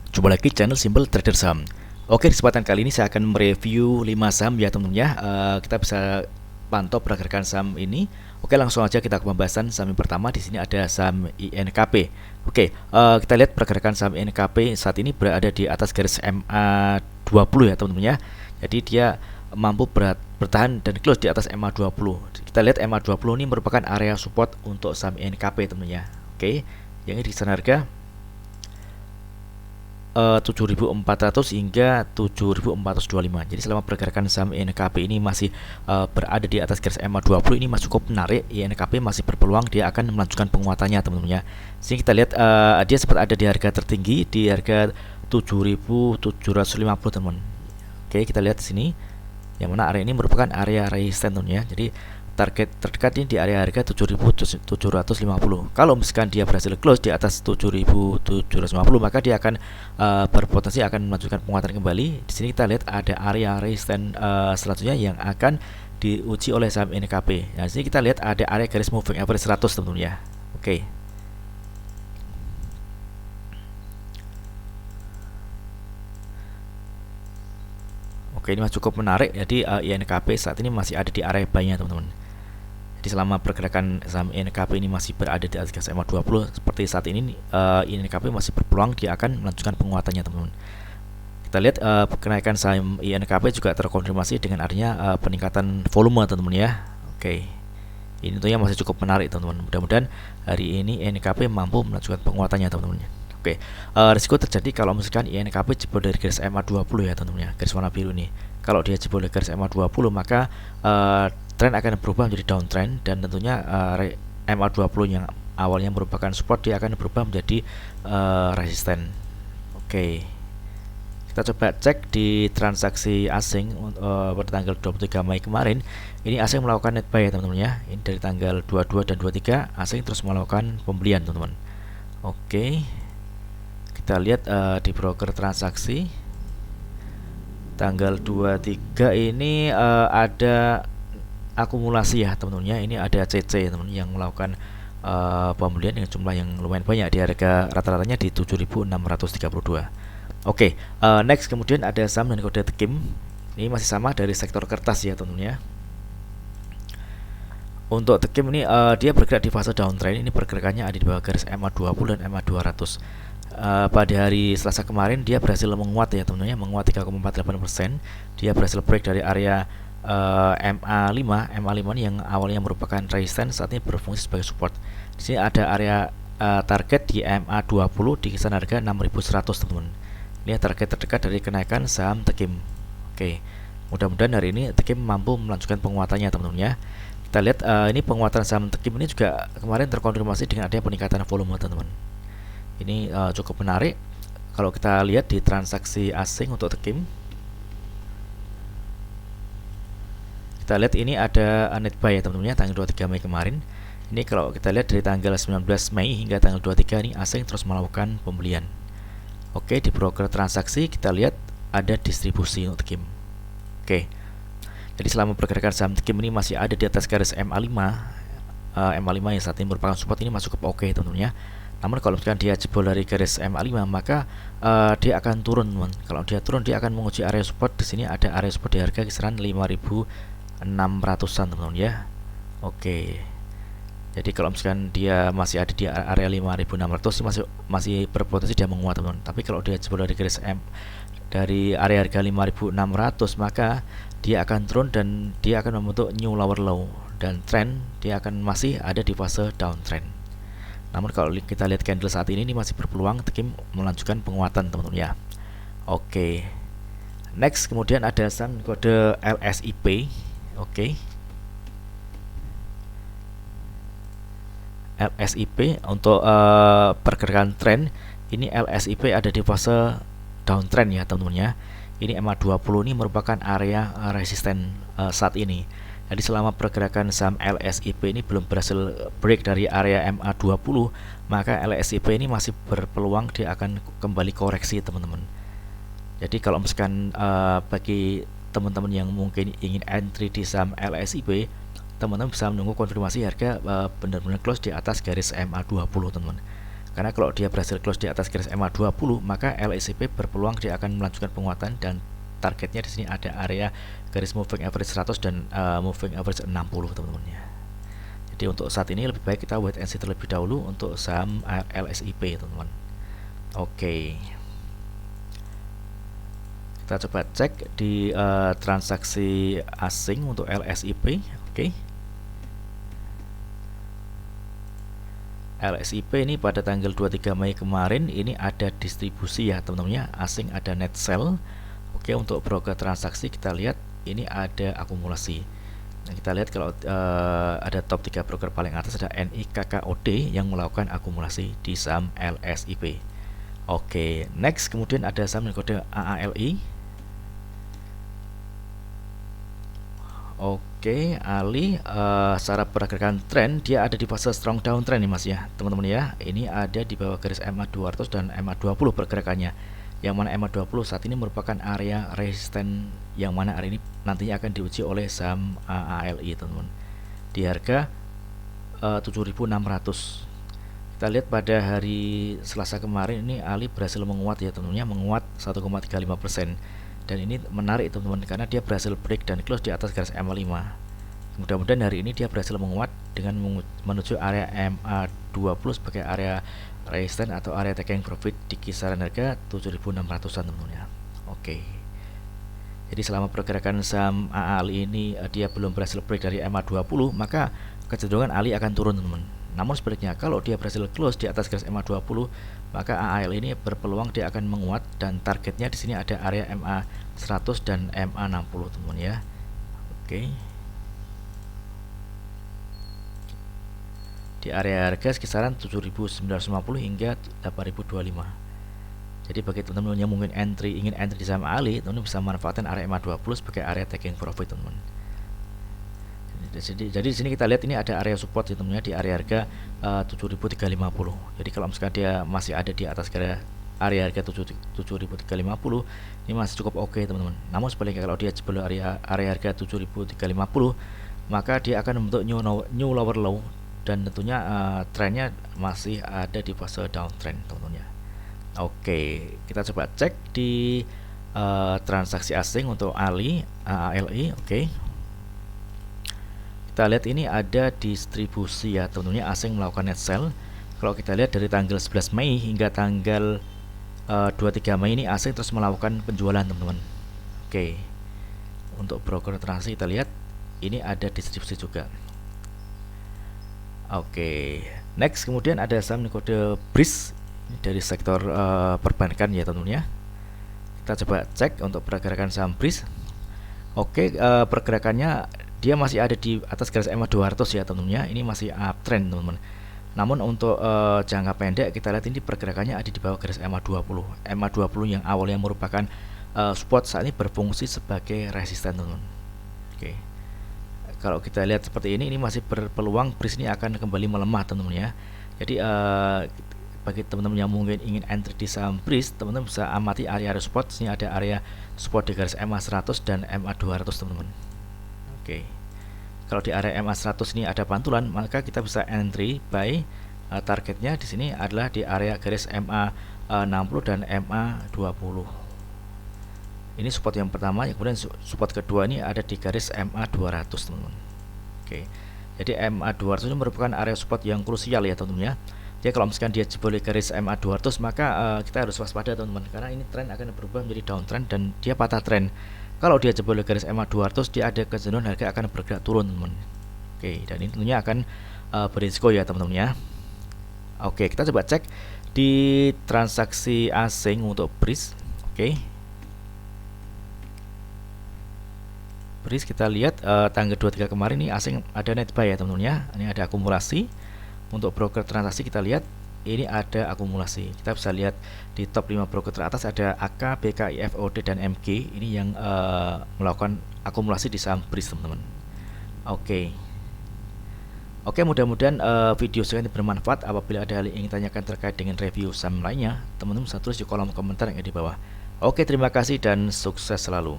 Jumpa lagi channel Simple Trader Saham. Oke, di kesempatan kali ini saya akan mereview 5 saham ya teman-teman ya. Kita bisa pantau pergerakan saham ini. Oke, langsung aja kita ke pembahasan saham yang pertama. Di sini ada saham INKP. Oke, kita lihat pergerakan saham INKP saat ini berada di atas garis MA20 ya teman-teman ya. Jadi dia mampu bertahan dan close di atas MA20. Kita lihat MA20 ini merupakan area support untuk saham INKP teman-teman ya. Oke, yang ini di kisaran harga 7.400 hingga 7.425. Jadi selama pergerakan saham INKP ini masih berada di atas garis MA20, ini masih cukup menarik. INKP masih berpeluang dia akan melanjutkan penguatannya teman-teman ya. Sini kita lihat dia sempat ada di harga tertinggi di harga 7.750 teman. Oke, kita lihat di sini yang mana area ini merupakan area resisten teman ya. Jadi target terdekat ini di area harga 7.750. Kalau misalkan dia berhasil close di atas 7.750, maka dia akan berpotensi akan melanjutkan penguatan kembali. Di sini kita lihat ada area resisten selanjutnya yang akan diuji oleh saham INKP. Nah, di sini kita lihat ada area garis moving average 100 teman-teman ya. Oke. Oke, ini masih cukup menarik. Jadi INKP saat ini masih ada di area buy-nya teman-teman. Jadi selama pergerakan saham INKP ini masih berada di atas MA20 seperti saat ini, INKP masih berpeluang dia akan melanjutkan penguatannya teman-teman. Kita lihat kenaikan saham INKP juga terkonfirmasi dengan adanya peningkatan volume teman-teman ya. Oke, ini tentunya masih cukup menarik teman-teman. Mudah-mudahan hari ini INKP mampu melanjutkan penguatannya teman-teman. Oke, risiko terjadi kalau misalkan INKP jebol dari garis MA20 ya teman-teman ya, garis warna biru ini. Kalau dia jebol dari garis MA20 maka tren akan berubah menjadi downtrend dan tentunya MA20 yang awalnya merupakan support dia akan berubah menjadi resisten. Oke, kita coba cek di transaksi asing pada tanggal 23 Mei kemarin. Ini asing melakukan net buy ya teman-teman ya. Ini dari tanggal 22 dan 23 asing terus melakukan pembelian teman-teman. Oke, kita lihat di broker transaksi tanggal 23 ini ada akumulasi ya teman-teman ya. Ini ada CC teman-teman yang melakukan pembelian dengan jumlah yang lumayan banyak di harga rata-ratanya di 7.632. Oke, next kemudian ada saham dan kode TKIM. Ini masih sama dari sektor kertas ya teman-teman ya. Untuk TKIM ini dia bergerak di fase downtrend. Ini pergerakannya ada di bawah garis MA20 dan MA200. Pada hari Selasa kemarin dia berhasil menguat ya teman-teman ya, menguat 3,48%. Dia berhasil break dari area MA5 ini yang awalnya merupakan resistance saat ini berfungsi sebagai support. Di sini ada area target di MA20 di kisaran harga 6.100 teman-teman. Ini target terdekat dari kenaikan saham TKIM. Oke, mudah-mudahan hari ini TKIM mampu melanjutkan penguatannya teman-teman ya. Kita lihat ini penguatan saham TKIM ini juga kemarin terkonfirmasi dengan adanya peningkatan volume teman-teman. Ini cukup menarik. Kalau kita lihat di transaksi asing untuk TKIM, kita lihat ini ada net buy ya teman-teman ya, tanggal 23 Mei kemarin. Ini kalau kita lihat dari tanggal 19 Mei hingga tanggal 23 ini asing terus melakukan pembelian. Oke, di broker transaksi kita lihat ada distribusi untuk TKIM. Oke, jadi selama pergerakan saham TKIM ini masih ada di atas garis MA5, MA5 yang saat ini merupakan support, ini masuk ke oke teman-teman ya. Namun kalau misalkan dia jebol dari garis MA5 maka dia akan turun teman. Kalau dia turun dia akan menguji area support. Di sini ada area support di harga kisaran 5.600-an teman-teman ya. Oke, jadi kalau misalkan dia masih ada di area 5.600 masih berpotensi dia menguat teman-teman. Tapi kalau dia jebol dari garis dari area harga 5.600 maka dia akan turun dan dia akan membentuk new lower low dan trend dia akan masih ada di fase downtrend. Namun kalau kita lihat candle saat ini masih berpeluang TKIM melanjutkan penguatan teman-teman ya. Oke, next kemudian ada saham kode LSIP. Oke, LSIP untuk pergerakan tren ini LSIP ada di fase downtrend ya teman-teman ya. Ini MA20 ini merupakan area resisten saat ini. Jadi selama pergerakan saham LSIP ini belum berhasil break dari area MA20, maka LSIP ini masih berpeluang dia akan kembali koreksi teman-teman. Jadi kalau misalkan bagi teman-teman yang mungkin ingin entry di saham LSIP, teman-teman bisa menunggu konfirmasi harga benar-benar close di atas garis MA20 teman-teman. Karena kalau dia berhasil close di atas garis EMA 20, maka LSIP berpeluang dia akan melanjutkan penguatan dan targetnya di sini ada area garis moving average 100 dan moving average 60 teman-teman ya. Jadi untuk saat ini lebih baik kita wait and see terlebih dahulu untuk saham LSIP teman-teman. Oke. Kita coba cek di transaksi asing untuk LSIP. Oke. LSIP ini pada tanggal 23 Mei kemarin ini ada distribusi ya teman-teman ya, asing ada net sell. Oke, untuk broker transaksi kita lihat ini ada akumulasi. Nah, kita lihat kalau ada top 3 broker paling atas ada NIKKOD yang melakukan akumulasi di saham LSIP. Oke, next kemudian ada saham dengan kode AALI. Oke, Ali secara pergerakan tren dia ada di fase strong downtrend nih Mas ya, teman-teman ya. Ini ada di bawah garis EMA 200 dan EMA 20 pergerakannya. Yang mana EMA 20 saat ini merupakan area resisten yang mana hari ini nantinya akan diuji oleh saham AALI, teman-teman. Di harga 7.600. Kita lihat pada hari Selasa kemarin ini Ali berhasil menguat ya teman-teman ya, menguat 1,35%. Dan ini menarik teman-teman karena dia berhasil break dan close di atas garis EMA 5. Mudah-mudahan hari ini dia berhasil menguat dengan menuju area EMA 20 sebagai area resisten atau area taking profit di kisaran harga 7.600-an teman-teman ya. Oke. Jadi selama pergerakan saham AALI ini dia belum berhasil break dari EMA 20, maka kecenderungan Ali akan turun teman-teman. Namun sebaliknya kalau dia berhasil close di atas garis EMA 20, maka AAL ini berpeluang dia akan menguat dan targetnya di sini ada area MA 100 dan MA 60 teman ya. Oke. Di area harga kisaran 7.950 hingga 8.025. Jadi bagi teman-teman yang mungkin ingin entry di saham AALI, teman-teman bisa manfaatkan area MA 20 sebagai area taking profit teman-teman. Jadi di sini kita lihat ini ada area support ya teman-teman di area harga 7.350. Jadi kalau misalkan dia masih ada di atas area harga 7.350, ini masih cukup oke teman-teman. Namun sebaliknya kalau dia jebol area harga 7.350, maka dia akan membentuk new lower low dan tentunya trennya masih ada di fase downtrend teman-teman ya. Oke, kita coba cek di transaksi asing untuk AALI. Oke. Kita lihat ini ada distribusi ya teman-teman, asing melakukan net sell. Kalau kita lihat dari tanggal 11 Mei hingga tanggal 23 Mei ini asing terus melakukan penjualan teman-teman. Oke. Untuk broker transaksi kita lihat ini ada distribusi juga. Oke. Next kemudian ada saham kode BRIS dari sektor perbankan ya teman-teman ya. Kita coba cek untuk pergerakan saham BRIS. Oke, pergerakannya dia masih ada di atas garis EMA 200 ya teman-teman ya. Ini masih uptrend teman-teman. Namun untuk jangka pendek kita lihat ini pergerakannya ada di bawah garis EMA 20. EMA 20 yang awalnya merupakan support saat ini berfungsi sebagai resisten teman-teman. Oke. Kalau kita lihat seperti ini masih berpeluang BRIS ini akan kembali melemah teman-teman ya. Jadi bagi teman-teman yang mungkin ingin entry di saham BRIS, teman-teman bisa amati area support. Sini ada area support di garis EMA 100 dan EMA 200 teman-teman. Oke. Kalau di area MA 100 ini ada pantulan, maka kita bisa entry buy. Targetnya di sini adalah di area garis MA 60 dan MA 20. Ini support yang pertama, kemudian support kedua ini ada di garis MA 200 teman-teman. Oke. Jadi MA 200 ini merupakan area support yang krusial ya teman-teman ya. Jadi kalau misalkan dia jebol di garis MA 200, maka kita harus waspada teman-teman, karena ini tren akan berubah menjadi downtrend dan dia patah tren. Kalau dia jebol di garis EMA 200, dia ada kecenderungan harga akan bergerak turun teman-teman. Oke, dan ini tentunya akan berisiko ya teman-teman ya. Oke, kita coba cek di transaksi asing untuk BRIS. Oke. BRIS kita lihat tanggal 23 kemarin ini asing ada net buy ya teman-teman ya. Ini ada akumulasi. Untuk broker transaksi kita lihat ini ada akumulasi. Kita bisa lihat di top 5 broker teratas ada AK, BK, IFOD dan MG. Ini yang melakukan akumulasi di saham BRIS teman-teman. Oke. Oke, mudah-mudahan video saya ini bermanfaat. Apabila ada hal yang ingin tanyakan terkait dengan review saham lainnya, teman-teman bisa tulis di kolom komentar yang ada di bawah. Oke, terima kasih dan sukses selalu.